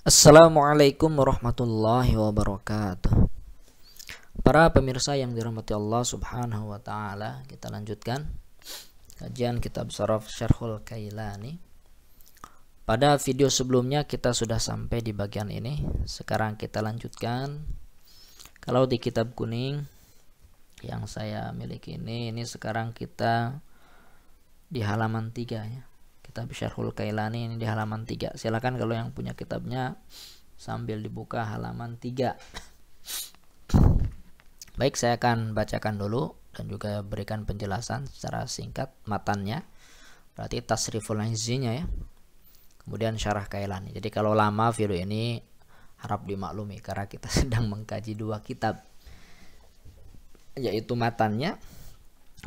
Assalamualaikum warahmatullahi wabarakatuh. Para pemirsa yang dirahmati Allah Subhanahu wa taala, kita lanjutkan kajian kitab Sharaf Syarhul Kailani. Pada video sebelumnya kita sudah sampai di bagian ini. Sekarang kita lanjutkan. Kalau di kitab kuning yang saya miliki ini sekarang kita di halaman 3 ya. Kitab Syarhul Kailani ini di halaman 3. Silakan kalau yang punya kitabnya sambil dibuka halaman 3. Baik, saya akan bacakan dulu dan juga berikan penjelasan secara singkat matannya. Berarti tasriful izzinya ya. Kemudian syarah Kailani. Jadi kalau lama video ini harap dimaklumi karena kita sedang mengkaji dua kitab, yaitu matannya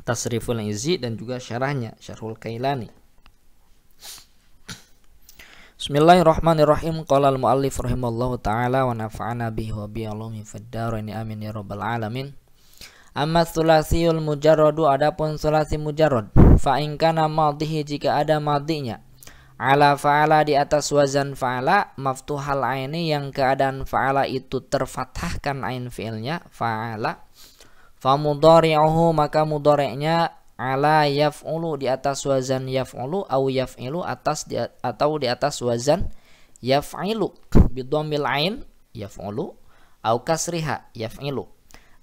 Tasriful Izzi dan juga syarahnya Syarhul Kailani. Bismillahirrahmanirrahim. Qala al-muallif rahimallahu taala wa nafa'ana bihi wa bi ulumi fid dharain amin ya rabbal alamin. Amma tsulatsiyul mujarradu, adapun tsulasi mujarrad, fa in kana madhihi, jika ada madhinya, ala fa'ala, di atas wazan fa'ala, maftuhal aini, yang keadaan fa'ala itu terfathahkan ain fi'ilnya fa'ala, fa mudhari'uhu, maka mudhari'nya ala yaf'ulu, di atas wazan yaf'ulu, au yaf'ilu, atau di atas wazan yaf'ilu, bidhammil ain yaf'ulu, au kasriha yaf'ilu.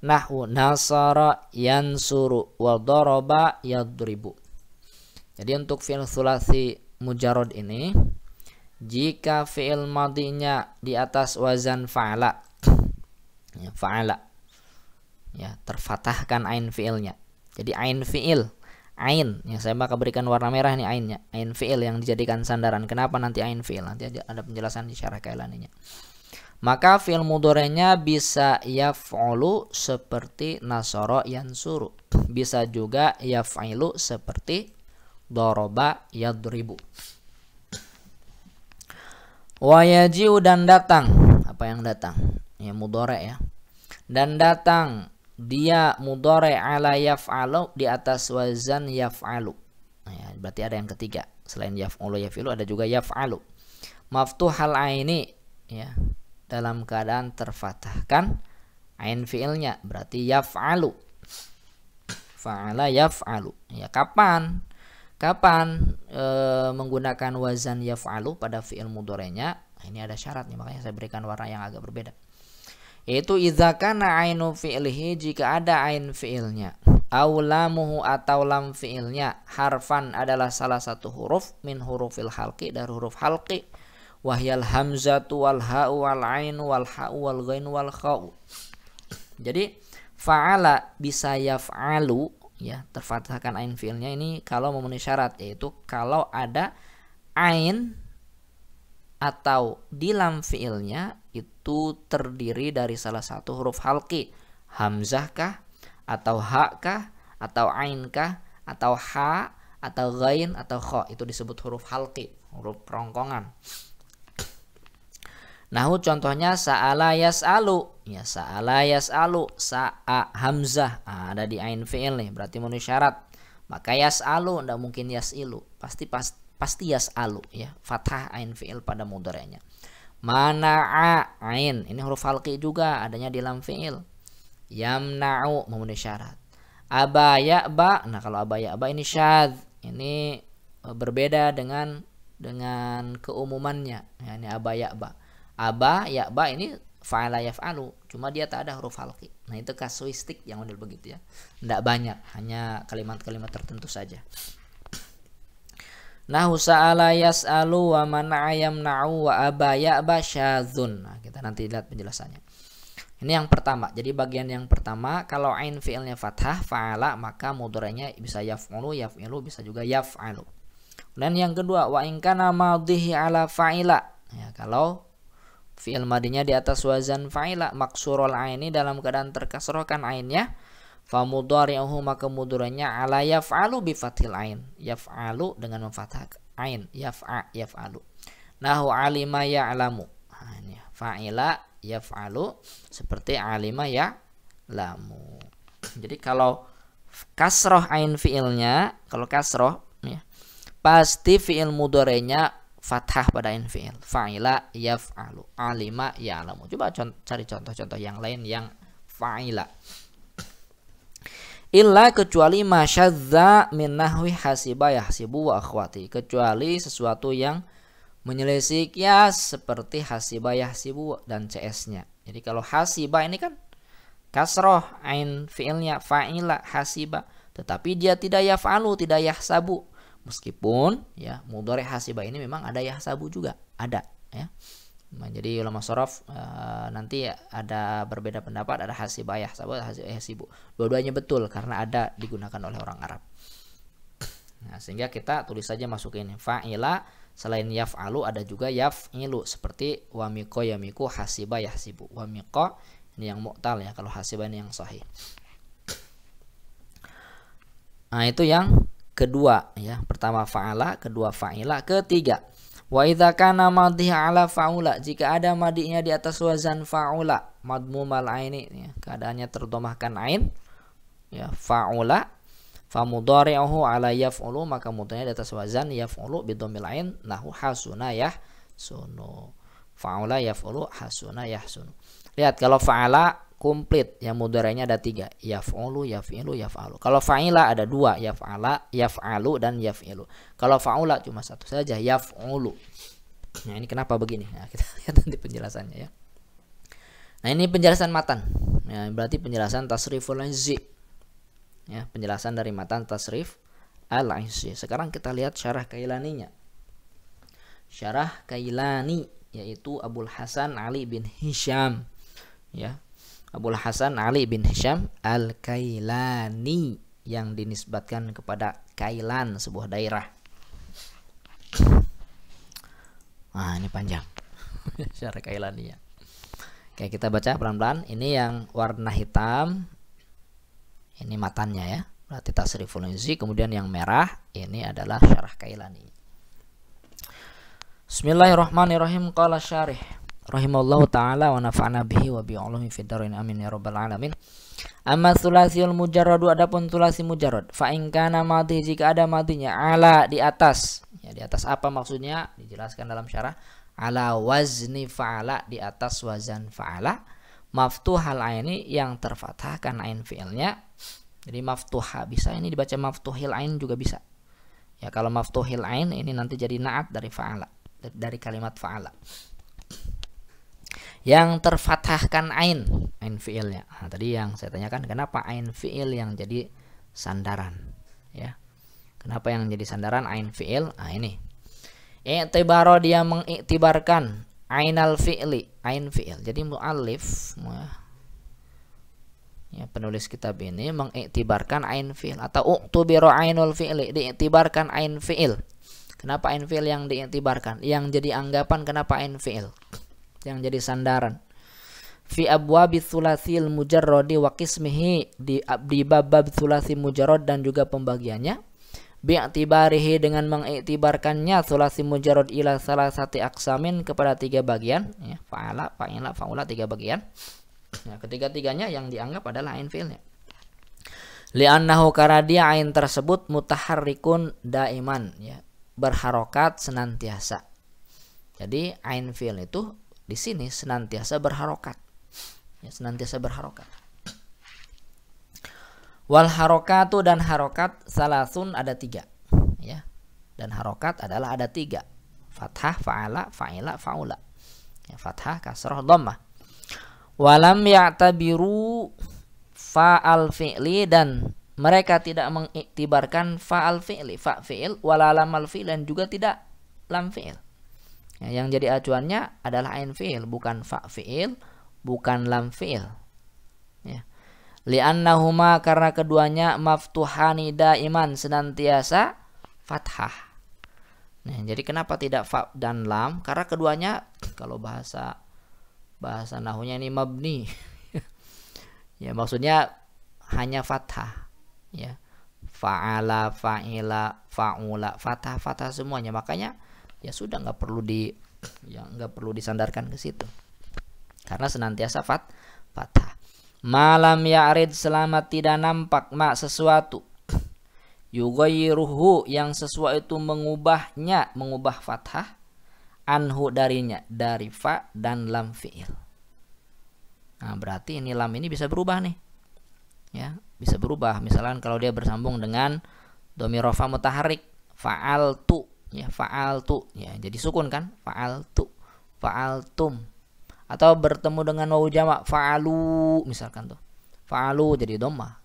Nahwu nasara yansuru wa daraba yadribu. Jadi untuk fi'il tsulasi mujarrad ini, jika fi'il madinya di atas wazan fa'ala ya, fa'ala ya, terfathahkan ain fi'ilnya. Jadi ain fi'il, ain yang saya bakal berikan warna merah ini ainnya, ain fi'il yang dijadikan sandaran. Kenapa nanti ain fi'il? Nanti ada penjelasan di syarah Kailaninya. Maka fi'il mudhari'nya bisa yaf'ulu seperti nasara yansuru, bisa juga yaf'ilu seperti daraba yadribu. Wa yaji'u, dan datang. Apa yang datang? Ya mudhari' ya. Dan datang dia mudhari' ala yaf'alu, di atas wazan yaf'alu. Nah, ya, berarti ada yang ketiga selain yaf'ulu yaf'ilu, ada juga yaf'alu. Maftuhal aini ya, dalam keadaan terfathahkan ain fi'ilnya, berarti yaf'alu. Fa'ala yaf'alu. Ya, kapan menggunakan wazan yaf'alu pada fi'il mudhari'nya? Nah, ini ada syaratnya, makanya saya berikan warna yang agak berbeda. Yaitu idza kana ainu fi'lihi, jika ada ain fi'ilnya, aw lamuhu, atau lam fi'ilnya, harfan, adalah salah satu huruf, min hurufil halqi, dari huruf halqi, wahyal hamzatu wal ha'u wal ainu wal ha'u wal ghain wal kha'u. Jadi fa'ala bisa yaf'alu ya, terfathahkan ain fi'ilnya ini kalau memenuhi syarat, yaitu kalau ada ain atau di lam fi'ilnya itu terdiri dari salah satu huruf halqi, hamzah kah, atau ha kah, atau ain kah, atau ha, atau ghain, atau kha. Itu disebut huruf halqi, huruf perongkongan. Nahu contohnya sa'ala yas'alu ya, sa'ala yas'alu, sa'a hamzah ada di ain fi'il nih, berarti memenuhi syarat. Maka yas'alu, tidak mungkin yas'ilu, pasti yas'alu ya, fathah ain fi'il pada mudhari'nya. Mana'a ain, ini huruf halqi juga, adanya di lam fi'il. Yamna'u, memenuhi syarat. Aba ya'ba, nah kalau aba ya'ba ini syadz, ini berbeda dengan keumumannya ya, ini aba ya'ba. Aba ya'ba ini fa'ala yaf'alu, cuma dia tak ada huruf halqi. Nah itu kasuistik yang model begitu ya, tidak banyak, hanya kalimat-kalimat tertentu saja. Nahu sa'ala yas'alu wa mana'a yamna'u wa aba ya'ba syadzun. Nah, kita nanti lihat penjelasannya. Ini yang pertama. Jadi bagian yang pertama, kalau ain fi'ilnya fathah fa'ala, maka mudhari'nya bisa yaf'ulu, yaf'ilu, bisa juga yaf'alu. Dan yang kedua, wa in kana madhihi ala fa'ila. Ya, kalau fi'il madinya di atas wazan fa'ila, maksurul aini, dalam keadaan terkasrohkan ainnya, fa mudhari'uhu, maka mudhari'nya ala yaf'alu bi fathil ain, yaf'alu dengan memfathah ain, yaf'alu. Nahu alima ya'lamu, nah, ini fa'ila yaf'alu seperti alima ya'lamu. Jadi kalau kasroh ain fi'ilnya, kalau kasroh ya, pasti fi'il mudhari'nya fathah pada ain fi'il. Fa'ila yaf'alu, alima ya'lamu. Coba cari contoh-contoh yang lain yang fa'ila. Illa kecuali masyadza min nahwi hasiba yahsibu wa akhwati, kecuali sesuatu yang menyelisih kias seperti hasiba yahsibu dan CS-nya. Jadi kalau hasiba ini kan kasroh ain fi'ilnya fa'ila hasiba, tetapi dia tidak yaf'alu, tidak yahsabu. Meskipun ya mudhari hasiba ini memang ada yahsabu juga, ada ya. Nah, jadi ulama shorof nanti ada berbeda pendapat, ada hasiba yahsabu, yahsibu. Dua-duanya betul karena ada digunakan oleh orang Arab. Nah, sehingga kita tulis saja masukin fa'ila, selain yaf'alu ada juga yaf'ilu seperti wamiqo yamiku hasiba yahsibu. Wamiqo ini yang mu'tal ya, kalau hasiba ini yang sahih. Nah, itu yang kedua ya. Pertama fa'ala, kedua fa'ila, ketiga wa idza kana madhi ala fa'ula, jika ada madinya di atas wazan fa'ula madmumal aini ya, keadaannya terdomahkan ain ya, fa'ula fa mudhari'uhu ala yaf'ulu, maka mudhari'nya di atas wazan yaf'ulu bidomil ain nahu hasuna yahsunu. Fa'ula yaf'ulu hasuna yahsunu. Lihat kalau fa'ala komplit yang mudhari'nya ada 3, yaf'ulu, yaf'ilu, yaf'alu. Kalau fa'ila ada 2, yaf'ala, yaf'alu dan yaf'ilu. Kalau fa'ula cuma satu saja, yaf'ulu. Nah, ini kenapa begini? Nah, kita lihat nanti penjelasannya ya. Nah, ini penjelasan matan. Ya, berarti penjelasan tasriful izzi. Ya, penjelasan dari matan tasrif al-izzi. Sekarang kita lihat syarah Kailaninya. Syarah Kailani yaitu Abul Hasan Ali bin Hisham. Ya. Abul Hasan Ali bin Hisham Al-Kailani yang dinisbatkan kepada Kailan, sebuah daerah. Nah, ini panjang. Syarah Kailani ya. Oke, kita baca pelan-pelan. Ini yang warna hitam. Ini matannya ya. Berarti tasriful izzi. Kemudian yang merah ini adalah syarah Kailani. Bismillahirrahmanirrahim. Qala syarih rahimallahu ta'ala wa nafa'na bihi wa bi'ulumi fid dharain amin ya rabbal alamin. Amma tsulatsiul mujarradu, adapun tsulasi mujarrad, fa in kana madhi, jika ada madhinya ala di atas. Ya, di atas apa maksudnya? Dijelaskan dalam syarah. Ala wazni fa'ala, di atas wazan fa'ala, maftuhal aini, yang terfathahkan ain fi'ilnya. Jadi maftuha bisa ini dibaca maftuhil ain juga bisa. Ya, kalau maftuhil ain ini nanti jadi na'at dari fa'ala, dari kalimat fa'ala. Yang terfathahkan ain fi'ilnya. Nah, tadi yang saya tanyakan kenapa ain fi'il yang jadi sandaran ya. Kenapa yang jadi sandaran ain fi'il? Nah, ini. I'tibaro, dia mengiktibarkan ainal fi'li, ain fi'il. Jadi muallif ya, penulis kitab ini mengiktibarkan ain fi'il atau u'tubiro ainul fi'li, diiktibarkan ain fi'il. Kenapa ain fi'il yang diiktibarkan? Yang jadi anggapan kenapa ain fi'il? Yang jadi sandaran. Fi abwabi tsulatsil mujarradi wa qismihi, di bab tsulasi mujarrad dan juga pembagiannya. Bi'tibarihi, dengan mengiktibarkannya tsulasi mujarrad ila salasati aqsamin, kepada 3 bagian ya, fa'ala, fa'ila, fa'ula, 3 bagian. Nah, ketiga-tiganya yang dianggap adalah ain fi'ilnya. Li'annahu, karena dia ain tersebut mutaharrikun daiman ya, berharokat senantiasa. Jadi ain fi'il itu di sini senantiasa berharokat. Ya, senantiasa berharokat. Wal harokatu, dan harokat salasun ada 3 ya. Dan harokat adalah ada 3. Fathah, fa'ala, fa'ila, fa'ula. Ya, fathah, kasrah, dhammah. Walam ya'tabiru fa'al fi'li, dan mereka tidak mengiktibarkan fa'al fi'li, fa' fi'il, wala lamal fi'il, dan juga tidak lam fi'il. Ya, yang jadi acuannya adalah ain fi'il, bukan fa' fi'il, bukan lam fi'il. Ya. Li'annahuma, karena keduanya maftuhani daiman, senantiasa fathah. Nah, jadi kenapa tidak fa dan lam? Karena keduanya kalau bahasa nahunya ini mabni. Ya, maksudnya hanya fathah. Ya. Fa'ala, fa'ila, fa'ula, fathah semuanya. Makanya ya sudah nggak perlu disandarkan ke situ. Karena senantiasa fathah. Malam ya'rid, selama tidak nampak sesuatu, yughayyiruhu, yang sesuatu itu mengubah fathah, anhu darinya, dari fa dan lam fi'il. Nah, berarti ini lam ini bisa berubah nih. Ya, bisa berubah. Misalkan kalau dia bersambung dengan dhamir rafa mutaharrik, fa'altu, ya, fa'altu, ya, jadi sukun kan? Fa'altu, fa'altum. Atau bertemu dengan wawu jamak, fa'alu, misalkan tuh. Fa'alu jadi dhammah.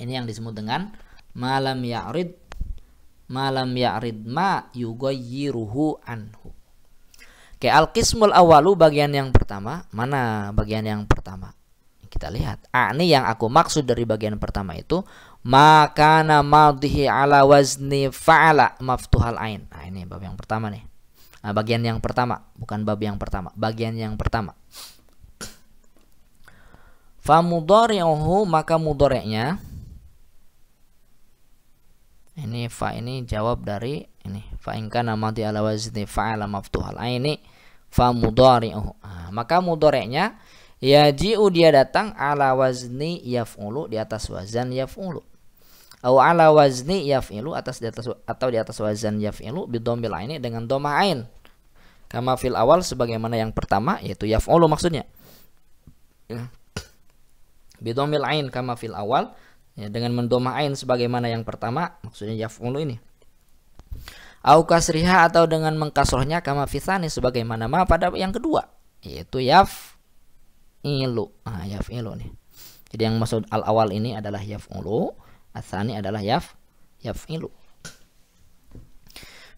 Ini yang disebut dengan malam ya'rid ma yughayyiruhu anhu. Oke, al-qismul awalu, bagian yang pertama. Mana bagian yang pertama? Kita lihat. Ini yang aku maksud dari bagian pertama itu maka madhihi ala wazni fa'ala maftuhal ain. Nah, ini bab yang pertama nih. Nah, bagian yang pertama, bukan bab yang pertama, bagian yang pertama. Fa mudhari'uhu, maka mudhari'nya ini fa ini jawab dari ini fa in kana madhi ala wazni fa'ala maftuhal aini fa mudhari'uhu. Nah, maka mudhari'nya yaji'u, dia datang ala wazni yaf'ulu, di atas wazan yaf'ulu. Au ala wazni yaf'ilu, atas di atas atau di atas wazan yaf'ilu bidhammil aini, dengan dhammah ain. Kama fil awal, sebagaimana yang pertama, yaitu yaf'ulu maksudnya. Bidhammil ain kama fil awal, ya, dengan mendomah ain sebagaimana yang pertama, maksudnya yaf'ulu ini. Au kasriha, atau dengan mengkasrohnya, kama fitsani, sebagaimana ma pada yang kedua, yaitu yaf'ilu. Nah, yaf'ilu nih. Jadi yang maksud al awal ini adalah yaf'ulu, atsani adalah yaf'ilu.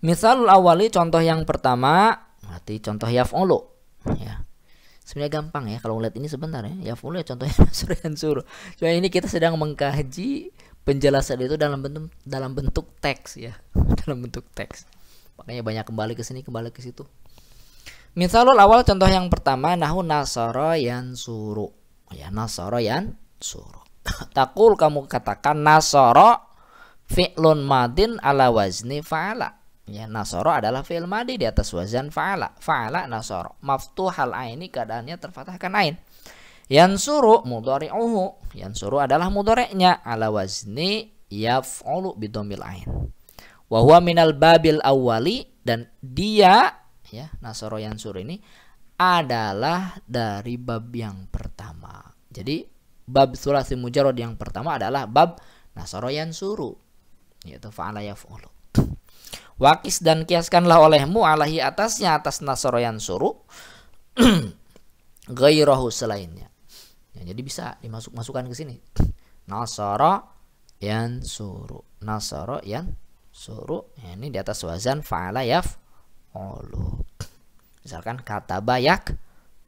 Misalul awali, contoh yang pertama, berarti contoh yaf'ulu, ya. Sebenarnya gampang ya kalau lihat ini sebentar ya. Yaf'ulu ya contohnya nasr yansuru. Cuma ini kita sedang mengkaji penjelasan itu dalam bentuk teks ya. Dalam bentuk teks. Makanya banyak kembali ke sini, kembali ke situ. Misalul awal, contoh yang pertama, nahu nasara yansuru. Ya, nasara yansuru. Takul, kamu katakan nasara fi'lun madin ala wazni fa'ala. Ya, nasoro adalah fi'il madi di atas wazan fa'ala. Fa'ala nasoro. Maftuhal aini, keadaannya terfathahkan ain. Yansuru mudhari'uhu. Yansuru adalah mudhari'nya ala wazni yaf'ulu bidhammil ain. Wa huwa minal babil awwali, dan dia, ya, nasoro yansuru ini adalah dari bab yang pertama. Jadi bab tsulats mujarrad yang pertama adalah bab nasoro yansuru, yaitu fa'ala yaf'ulu. Wakis, dan kiaskanlah olehmu alahi, atasnya, atas nasara yansuru, ghairahu, selainnya. Ya, jadi bisa dimasukkan ke sini. Nasara yansuru, nasara yansuru. Ya, ini di atas wazan fa'ala yaf'ulu. Misalkan kata bayak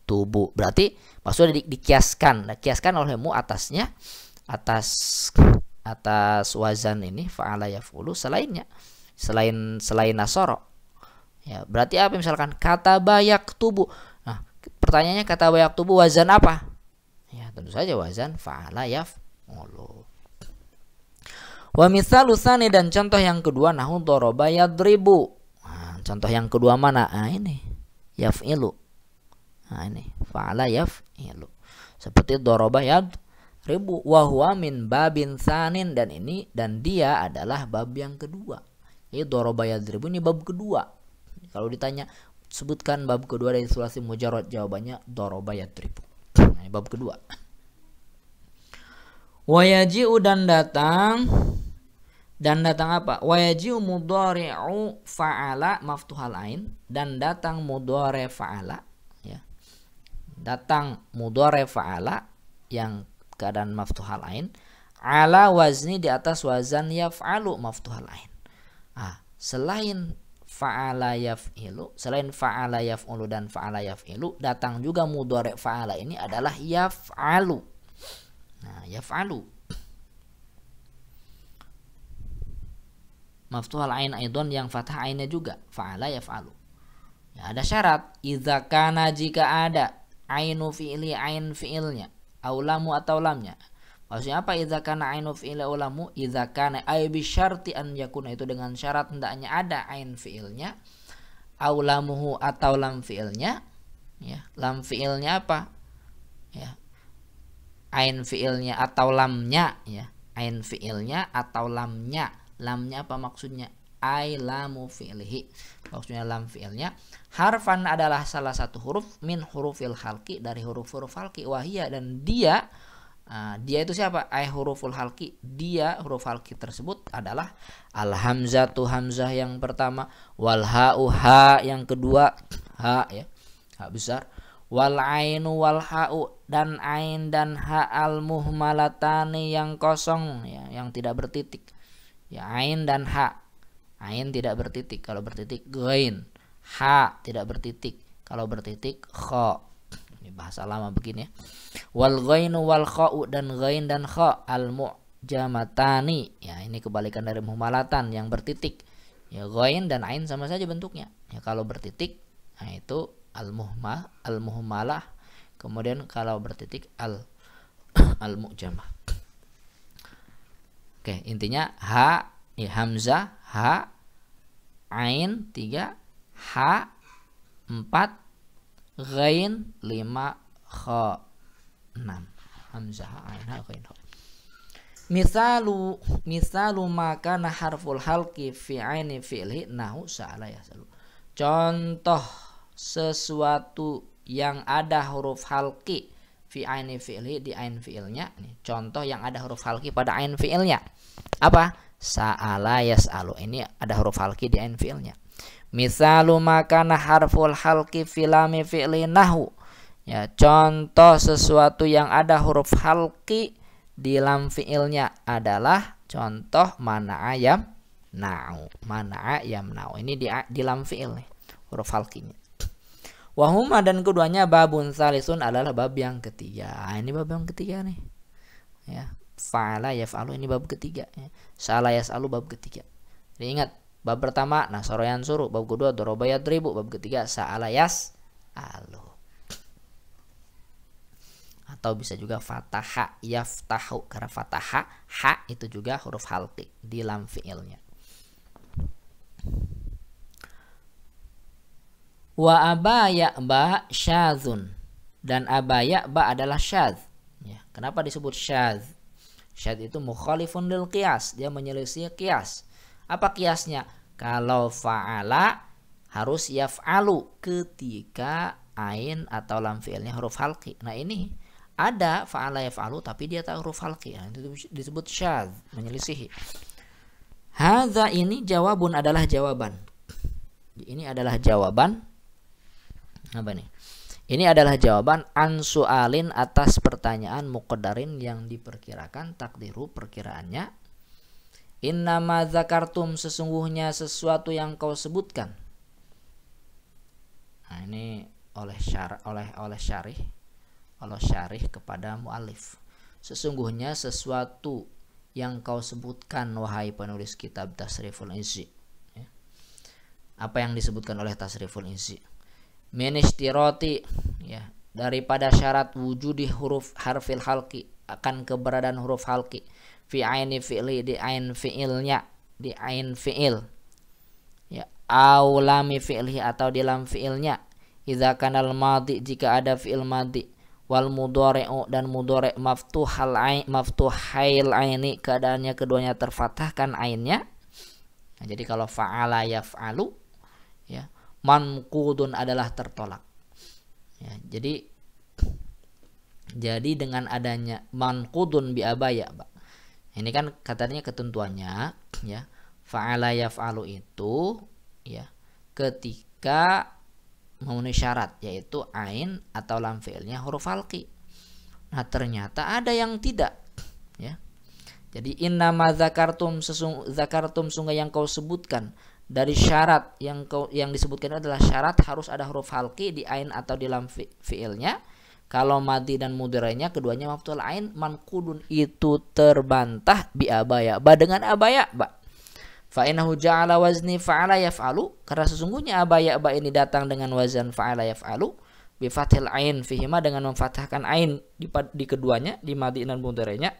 tubuh, berarti maksudnya dikiaskan. Kiaskan olehmu atasnya, atas wazan ini fa'ala yaf'ulu, selainnya. Selain nasoro, ya, berarti apa? Misalkan kata bayak tubuh. Nah, pertanyaannya kata bayak tubuh wazan apa? Ya, tentu saja wazan fa'ala yaf'ulu. Wa mitsalu tsani, dan contoh yang kedua, nahu daraba yadribu. Nah, contoh yang kedua mana? Nah, ini yaf'ilu. Nah, ini fa'ala yaf'ilu. Seperti daraba yadribu wa huwa min babin tsanin, dan dia adalah bab yang kedua. Ini daraba yadribu, ini bab kedua. Kalau ditanya sebutkan bab kedua dari tsulats mujarrad, jawabannya daraba yadribu. Nah, ini bab kedua. Wa yaji'u, dan datang apa? Wa yaji'u mudhari'u fa'ala maftuhal ain, dan datang mudhari' fa'ala, ya. Datang mudhari' fa'ala yang keadaan maftuhal ain, ala wazni, di atas wazan yaf'alu maftuhal ain. Selain fa'ala yaf'ilu, selain fa'ala yaf'ulu dan fa'ala yaf'ilu, datang juga mudhari' fa'ala ini adalah yaf'alu. Nah, yaf'alu maftuhal ain aidon, yang fathah ainnya juga fa'ala yaf'alu. Ya, ada syarat, idza kana, jika ada ainu fi'li, ain fi'ilnya, aulamu atau lamnya. Maksudnya apa? Idza kana ainu fi'il ulamu, idza kana ay bi syarti an yakuna, itu dengan syarat hendaknya ada ain fi'ilnya, aulamuhu atau lam fi'ilnya, ya. Lam fi'ilnya apa? Ya. Ain fi'ilnya atau lamnya, ya. Ain fi'ilnya atau lamnya. Lamnya apa maksudnya? ai lamu fi'lihi, maksudnya lam fi'ilnya. Harfan adalah salah satu huruf min hurufil halqi, dari huruf-huruf halqi. Wahia, dan dia, dia itu siapa? Ai huruful halqi, dia huruf halqi tersebut adalah al hamzatu, hamzah yang pertama, wal ha'u, ha yang kedua, ha ya, ha besar, wal ainu wal ha'u, dan ain dan ha al muhmalatani yang kosong ya, yang tidak bertitik ya, ain dan ha. Ain tidak bertitik, kalau bertitik ghain. Ha tidak bertitik, kalau bertitik kha. Ini bahasa lama begini ya. Wal ghainu wal kha'u, dan ghain dan kha al mu'jamatani ya, ini kebalikan dari muhmalatan yang bertitik ya. Ghain dan ain sama saja bentuknya ya, kalau bertitik nah itu al muhmalah, kemudian kalau bertitik al mu'jamah. Oke, intinya ha ya, hamzah, ha, ain 3, ha 4, ghain 5, kha 6. Hamzah, ain, ha, ghain, kha. Misalu maka harful halqi fi aini fi'li nahu sa'ala yasalu. Contoh sesuatu yang ada huruf halqi fi aini fi'li, di ain fi'ilnya. Contoh yang ada huruf halqi pada ain fi'ilnya apa? Sa'ala yas'alu, ini ada huruf halqi di ain fi'ilnya. Misalu makana harful halqi fi lami fi'li nahu ya, contoh sesuatu yang ada huruf halqi di lam fi'ilnya adalah contoh mana ayam na'u, mana ayam na'u, ini di lam fi'il nih huruf halqinya. Wahuma, dan keduanya babun salisun adalah bab yang ketiga. Ini bab yang ketiga nih ya. Fa'ala yaf'alu, ini bab ketiga ya. Sa'ala yas'alu bab ketiga. Jadi ingat, bab pertama nasara yansuru, bab kedua daraba yadribu, bab ketiga sa'ala yas'alu. Atau bisa juga fataha yaftahu, karena fataha ha itu juga huruf halqi di lam fi'ilnya. Wa abaya ba syadzun, dan abaya ba adalah syadz ya. Kenapa disebut syadz? Syadz itu mukhalifun lil qiyas, dia menyelisih qiyas. Apa qiyasnya? Kalau fa'ala harus yaf'alu ketika ain atau lam fi'ilnya huruf halqi. Nah ini ada fa'ala yaf'alu tapi dia tak huruf halqi, nah, itu disebut syadz, menyelisihi. Hadza, ini jawabun adalah jawaban. Ini adalah jawaban apa nih? Ini adalah jawaban an su'alin, atas pertanyaan muqaddarin yang diperkirakan, takdiru perkiraannya. Innama zakartum, sesungguhnya sesuatu yang kau sebutkan. Nah, ini oleh syarih kepada muallif. Sesungguhnya sesuatu yang kau sebutkan wahai penulis kitab Tasriful Izzi ya. Apa yang disebutkan oleh Tasriful Izzi? Ministiroti ya, daripada syarat wujudi huruf harfil halqi, akan keberadaan huruf halqi fi aini fi'li, di ain fi'ilnya, di ain fi'il ya, au lami fi'li, atau di lam fi'ilnya. Idza kanal madhi, jika ada fi'il madhi, wal mudhari'u, dan mudhari' maftuhail aini, keadaannya keduanya terfathahkan ainnya. Nah, jadi kalau fa'ala yaf'alu ya, manqudun adalah tertolak ya, jadi dengan adanya manqudun bi abaya, ini kan katanya ketentuannya ya, fa'ala yaf'alu itu ya ketika memenuhi syarat, yaitu ain atau lam fi'ilnya huruf halqi. Nah ternyata ada yang tidak ya. Jadi innama zakartum, sungguh yang kau sebutkan, dari syarat yang disebutkan adalah syarat harus ada huruf halqi di ain atau di lam fi'ilnya. Kalau madhi dan mudhari'nya keduanya maftuhul ain, manqudun itu terbantah bi abaya, dengan abaya ba. Fa innahu ja'ala wazni fa'ala yaf'alu, karena sesungguhnya abaya ba ini datang dengan wazan fa'ala yaf'alu bi fathil ain fihima, dengan memfathahkan ain di keduanya, di madhi dan mudhari'nya.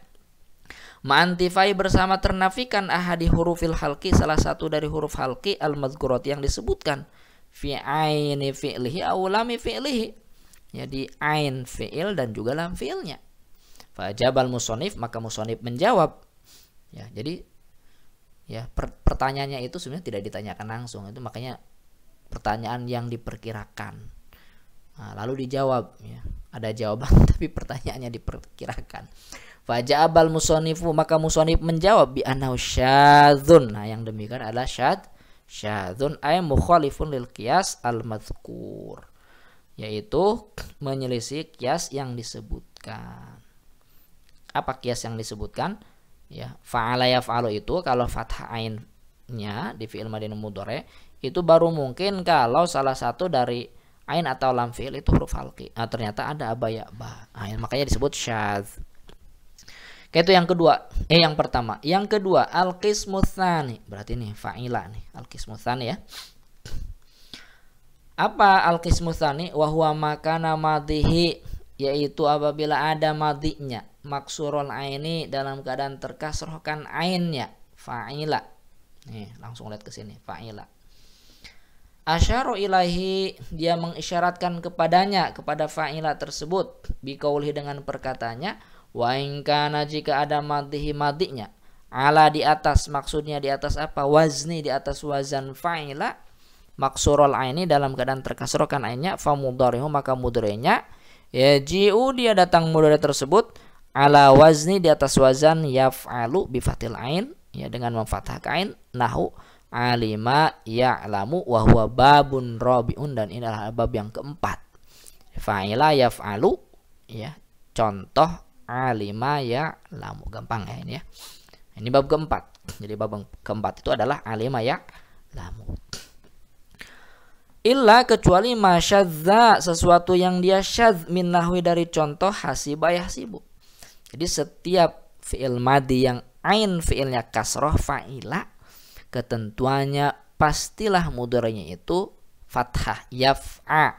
Ma'antifai, bersama ternafikan ahadi hurufil halqi, salah satu dari huruf halqi al-mazkurat yang disebutkan fi aini fi'lihi aw lami fi'lihi, jadi ain fi'il dan juga lam fi'ilnya. Fa jabal musonif, maka musonif menjawab ya, jadi Ya, pertanyaannya itu sebenarnya tidak ditanyakan langsung, itu makanya pertanyaan yang diperkirakan. Nah, lalu dijawab, ya. Ada jawaban tapi pertanyaannya diperkirakan. Faja'abal musonifu, maka musonif menjawab bi annahu syadzun. Nah, yang demikian adalah syadzun ay mukhalifun lil qiyas al madhkur, yaitu menyelisih qiyas yang disebutkan. Apa qiyas yang disebutkan? Ya, fa'ala yaf'alu itu kalau fathah ainnya di fi'il madhi mudhari itu baru mungkin kalau salah satu dari ain atau lam fi'il itu huruf halqi. Nah, ternyata ada abaya ba. Nah, makanya disebut syadz. Itu yang kedua, yang pertama. Yang kedua, al-qismu tsani. Berarti nih fa'ila nih, al-qismu tsani ya. Apa al-qismu tsani? Wa huwa makana madhihi, yaitu apabila ada madhinya, maksurul aini dalam keadaan terkasrohkan ainnya, fa'ila. Nih, langsung lihat ke sini, fa'ila. Asyaru ilahi, dia mengisyaratkan kepadanya, kepada fa'ila tersebut, biqaulihi dengan perkataannya, wa in kana jika ada madhihi madhinya, ala di atas, maksudnya di atas apa? Wazni, di atas wazan fa'ila, maksurul aini dalam keadaan terkasrohkan ainnya, fa mudhari'u maka mudhari'nya yaji'u, dia datang mudhari' tersebut ala wazni, di atas wazan yaf'alu bi fathil ain, ya dengan memfathahkan ain, nahu alima ya'lamu wa huwa babun rabi'un, dan ini adalah bab yang keempat. Fa'ila yaf'alu, ya contoh alima ya'lamu, gampang ya ini ya. Ini bab keempat. Jadi bab keempat itu adalah alima ya'lamu. Illa, kecuali masyadza, sesuatu yang dia syadz min nahwi, dari contoh hasiba yahsibu. Jadi setiap fi'il madhi yang ain fi'ilnya kasroh fa'ila, ketentuannya pastilah mudhari'nya itu fathah, yaf'a,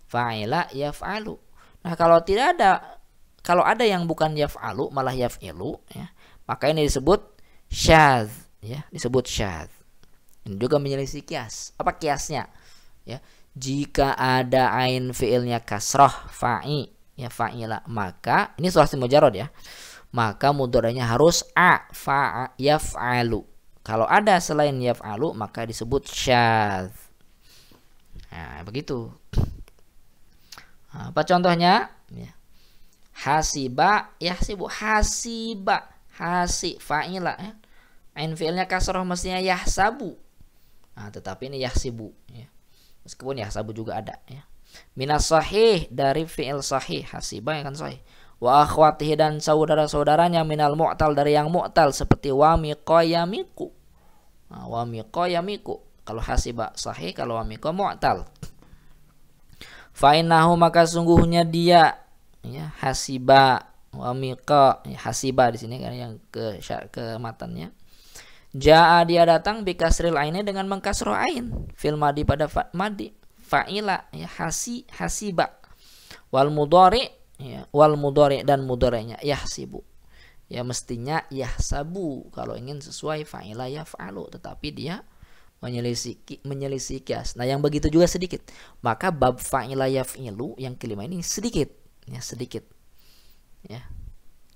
fa'ila yaf'alu. Nah, kalau ada yang bukan yaf'alu malah yaf'ilu, ya, maka ini disebut syadz, ya, disebut syadz. Ini juga menyelisih kias. Apa kiasnya? Ya, jika ada ain fi'ilnya kasroh fa'i, ya fa'ila, maka ini sulasi mujarrad ya, maka mudhari'nya harus fa'a yaf'alu. Kalau ada selain yaf'alu maka disebut syadz. Nah, begitu. Nah, apa contohnya? Ya. Hasiba yahsibu, hasiba, fa'ila ya. Ain fi'ilnya kasroh mestinya yahsabu. Nah, tetapi ini yahsibu ya. Meskipun yahsabu juga ada ya. Minas sahih, dari fi'il sahih, hasiba yang kan sahih. Wa akhwatihi, dan saudara-saudaranya, minal mu'tal, dari yang mu'tal, seperti wamiqa yamiku. Nah, wamiqa yamiku. Kalau hasiba sahih, kalau wamiqa mu'tal. Fa'innahu, maka sungguhnya dia, ya, hasiba wamiqa, ya, hasiba di sini kan yang ke matannya. Ja'a, dia datang bi kasril aini, dengan mengkasroh ain, fil madi, pada madi, fa'ila ya, hasiba. Wal mudhari, ya, wal mudhari, dan mudhari'nya yahsibu, ya mestinya yahsabu kalau ingin sesuai fa'ila yaf'alu, tetapi dia menyelisih kias. Nah, yang begitu juga sedikit, maka bab fa'ila yaf'ilu yang kelima ini sedikit, ya sedikit ya.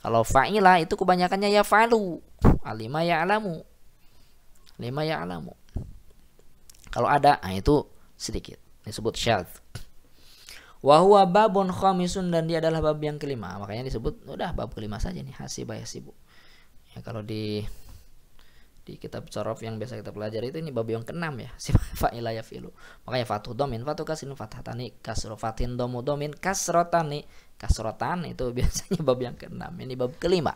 Kalau fa'ila itu kebanyakannya yaf'alu, alima ya'lamu, lima ya'lamu. Kalau ada, nah itu sedikit, disebut syadz. Wa huwa babun khamisun, dan dia adalah bab yang kelima, makanya disebut udah bab kelima saja nih, hasiba yahsibu. Ya, kalau di kitab sorof yang biasa kita pelajari itu ini bab yang keenam ya, fa'ila yafilu. Makanya fatuh domin, fatuh kasin, fathatani, kasro fatin, domu domin, kasrotani, kasrotan, itu biasanya bab yang keenam. Ini bab kelima.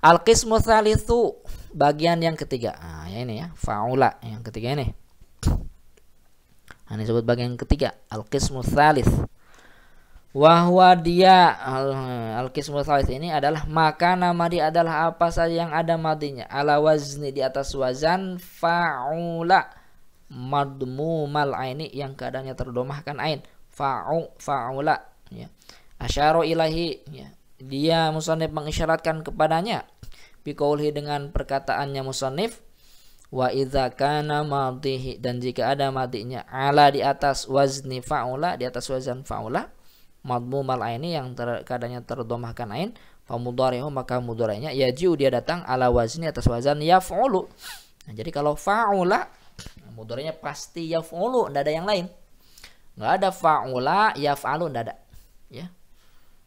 Al-qismu tsalitsu, bagian yang ketiga. Nah, ya ini ya, fa'ula yang ketiga ini. Nah, ini disebut bagian yang ketiga, al-qismu tsalits. Wahwa, dia al-qismu tsalits ini adalah maka nama dia adalah apa saja yang ada madinya ala wazni, di atas wazan fa'ula, madmumal aini, yang keadaannya terdomahkan ain, fa'ula ya. Asyara ilahi, ya, dia musannif mengisyaratkan kepadanya, biqaulihi, dengan perkataannya musannif, wa idza kana madhihi, dan jika ada madhinya ala, di atas wazni fa'ula, di atas wazan fa'ula, madmumal aini yang keadaannya terdomahkan ain, fa mudhari'uhu maka mudhari'nya yaji'u dia datang ala wazni atas wazan yaf'ulu. Nah, jadi kalau fa'ula mudhari'nya pasti yaf'ulu, enggak ada yang lain. Enggak ada fa'ula yaf'alu, enggak ada. Ya.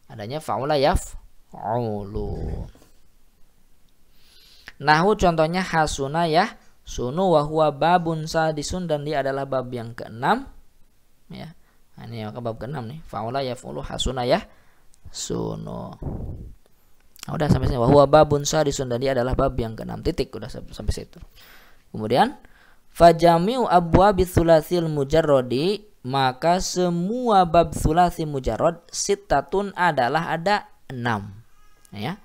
Adanya fa'ula yaf'ulu. Nahu contohnya hasuna ya sunu wa huwa babun sadisun, dan dia adalah bab yang ke-6 ya. Nah, ini maka bab ke-6 nih. Fa'ula yaf'ulu hasuna ya sunu. Nah, udah sampai sini. Wa huwa babun sadisun, dan dia adalah bab yang ke-6 titik, udah sampai situ. Kemudian fajami'u abwabits tsulatsil mujarradi, maka semua bab tsulasi mujarrad sittatun adalah ada 6 ya.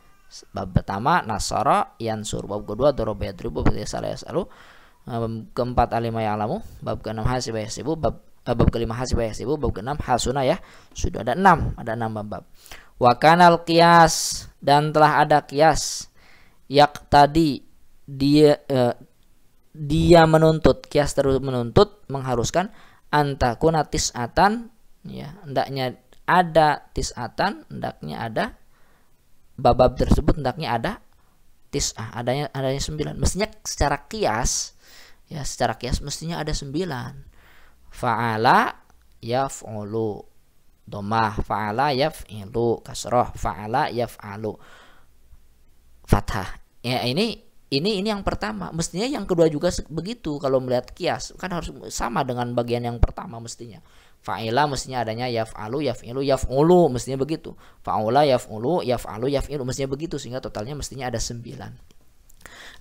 Bab pertama nasara yansur, bab kedua daraba yadribu, bab ketiga salah yasalu, bab keempat alima ya'lamu, bab keenam hasiba yahsibu, bab kelima hasiba yahsibu, bab keenam hasuna ya. Sudah ada 6, bab. Wa kanal qiyas, dan telah ada qiyas yak tadi dia menuntut, qiyas terus menuntut mengharuskan antakuna tis'atan ya, hendaknya ada tis'atan, hendaknya ada bab tersebut, hendaknya ada tis'ah, adanya 9. Mestinya secara kias ya, secara kias mestinya ada 9. Fa'ala yaf'ulu dhammah, fa'ala yaf'ilu kasrah, fa'ala yaf'alu fathah. Ya ini yang pertama. Mestinya yang kedua juga begitu. Kalau melihat kias kan harus sama dengan bagian yang pertama mestinya. Fa'ila mestinya adanya yaf'alu, yaf'ilu, yaf'ulu, mestinya begitu. Fa'ula, yaf'ulu, yaf'alu, yaf'ilu, mestinya begitu, sehingga totalnya mestinya ada 9.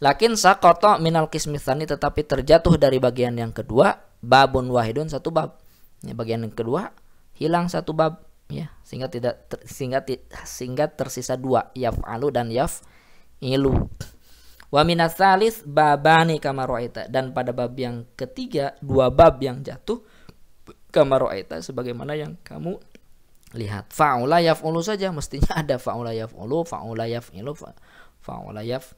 Lakin saqata minal qismi tsani, tetapi terjatuh dari bagian yang kedua, babun wahidun, satu bab. Ya, bagian yang kedua hilang satu bab ya, sehingga tersisa 2, yaf'alu dan yaf'ilu. Wa minas salis babani kama ra'aita, dan pada bab yang ketiga 2 bab yang jatuh kama ra'aita sebagaimana yang kamu lihat. Fa'ula yaf'ulu saja mestinya ada fa'ula yaf'ulu, fa'ula yaf'ilu, fa'ula yaf,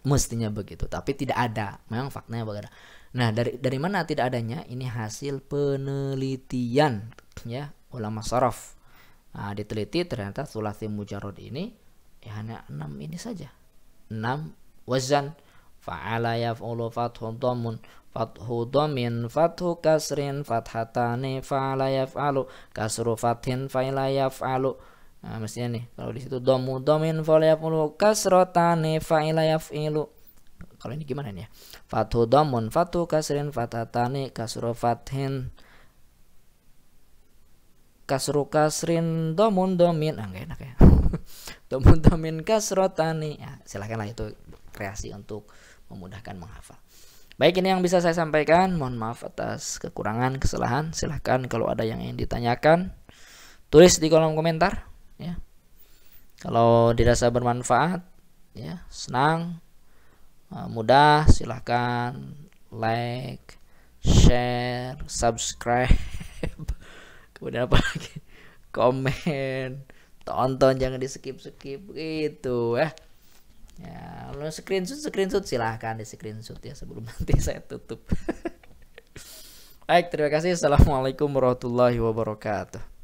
mestinya begitu, tapi tidak ada. Memang faktanya begitu. Nah, dari mana tidak adanya? Ini hasil penelitian ya ulama sharaf. Nah, diteliti ternyata tsulasi mujarrad ini ya hanya 6 ini saja. 6 wazan. Fa'ala yaf'ulu fathu dhammun, fathu dhammin, fathu kasrin, fathatani, fa'ala yaf'alu, kasru fathin, fa'ila yaf'alu. Nah, mestinya nih kalau di situ dhammu dhammin, fa'ala yaf'ulu, kasrotani, fa'ila yaf'ilu. Kalau ini gimana nih ya? Fathu dhammun, fathu kasrin, fathatani, kasru fathin, kasru kasrin, dhammun dhammin. Enggak enak ya. Dhammun dhammin, kasrotani. Ya, silakanlah, itu kreasi untuk memudahkan menghafal. Baik, ini yang bisa saya sampaikan. Mohon maaf atas kekurangan, kesalahan. Silahkan kalau ada yang ingin ditanyakan, tulis di kolom komentar ya. Kalau dirasa bermanfaat ya, senang, mudah, silahkan like, share, subscribe, kemudian apa lagi, komen, tonton, jangan di skip gitu ya. Ya, kalau screenshot silahkan di screenshot ya sebelum nanti saya tutup. Baik, terima kasih. Assalamualaikum warahmatullahi wabarakatuh.